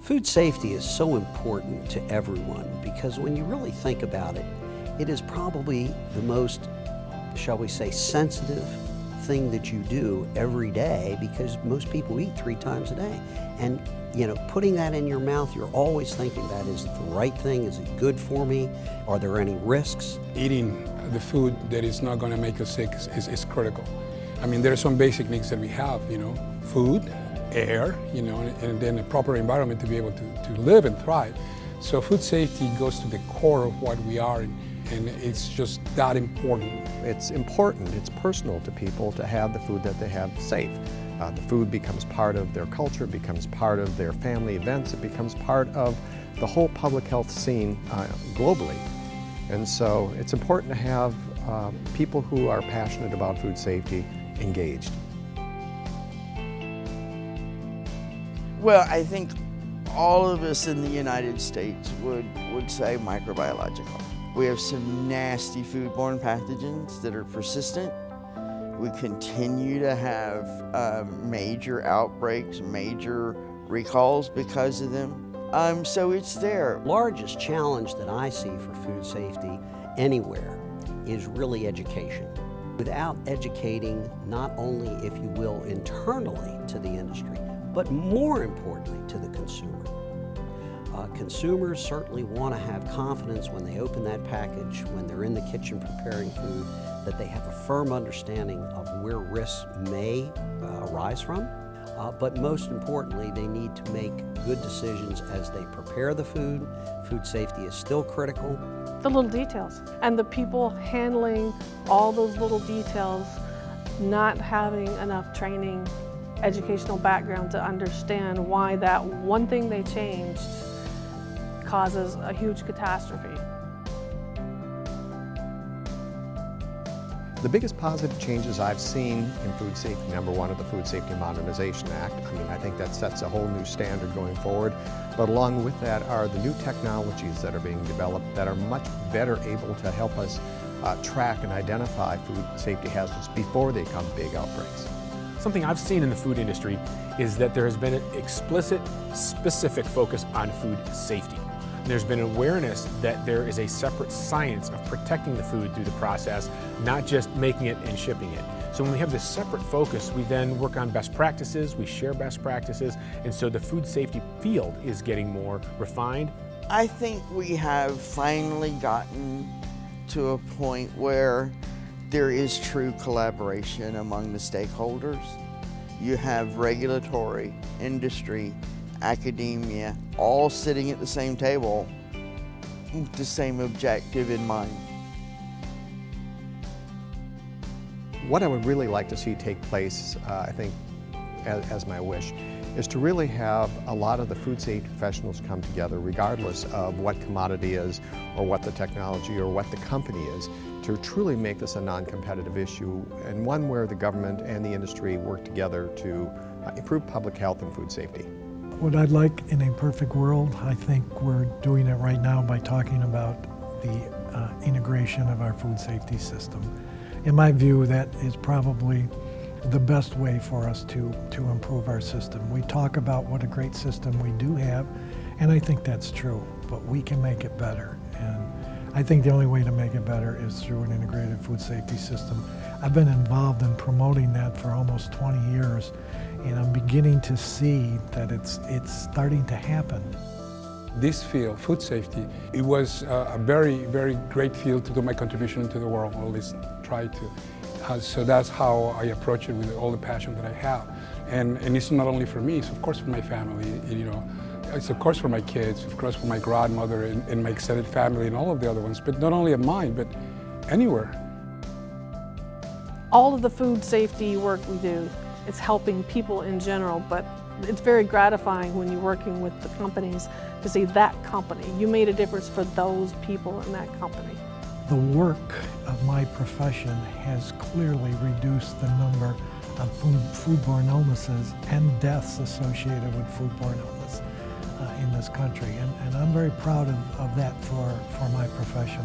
Food safety is so important to everyone because when you really think about it, it is probably the most, shall we say, sensitive thing that you do every day because most people eat 3 times a day. And putting that in your mouth, you're always thinking that, is it the right thing? Is it good for me? Are there any risks? Eating the food that is not going to make us sick is critical. I mean, there are some basic needs that we have, food, air, and then a proper environment to be able to live and thrive. So food safety goes to the core of what we are, and it's just that important. It's important, it's personal to people to have the food that they have safe. The food becomes part of their culture, becomes part of their family events, it becomes part of the whole public health scene globally. And so it's important to have people who are passionate about food safety engaged. Well, I think all of us in the United States would say microbiological. We have some nasty foodborne pathogens that are persistent. We continue to have major outbreaks, major recalls because of them. So it's there. Largest challenge that I see for food safety anywhere is really education. Without educating not only, if you will, internally to the industry, but more importantly to the consumer. Consumers certainly want to have confidence when they open that package, when they're in the kitchen preparing food, that they have a firm understanding of where risks may arise from. But most importantly, they need to make good decisions as they prepare the food. Food safety is still critical. The little details and the people handling all those little details, not having enough training, educational background to understand why that one thing they changed causes a huge catastrophe. The biggest positive changes I've seen in food safety, number one, are the Food Safety Modernization Act. I mean, I think that sets a whole new standard going forward. But along with that are the new technologies that are being developed that are much better able to help us track and identify food safety hazards before they become big outbreaks. Something I've seen in the food industry is that there has been an explicit, specific focus on food safety. There's been awareness that there is a separate science of protecting the food through the process, not just making it and shipping it. So when we have this separate focus, we then work on best practices, we share best practices, and so the food safety field is getting more refined. I think we have finally gotten to a point where there is true collaboration among the stakeholders. You have regulatory, industry, academia, all sitting at the same table with the same objective in mind. What I would really like to see take place, I think, as my wish, is to really have a lot of the food safety professionals come together, regardless of what commodity is, or what the technology, or what the company is, to truly make this a non-competitive issue, and one where the government and the industry work together to improve public health and food safety. What I'd like in a perfect world, I think we're doing it right now by talking about the integration of our food safety system. In my view, that is probably the best way for us to improve our system. We talk about what a great system we do have, and I think that's true, but we can make it better. And I think the only way to make it better is through an integrated food safety system. I've been involved in promoting that for almost 20 years, and I'm beginning to see that it's starting to happen. This field, food safety, it was a very, very great field to do my contribution into the world, or at least try to. So that's how I approach it, with all the passion that I have. And it's not only for me, it's of course for my family, it's of course for my kids, of course for my grandmother and my extended family and all of the other ones, but not only of mine, but anywhere. All of the food safety work we do, it's helping people in general, but it's very gratifying when you're working with the companies to see that company. You made a difference for those people in that company. The work of my profession has clearly reduced the number of foodborne illnesses and deaths associated with foodborne illness in this country. And I'm very proud of that for my profession.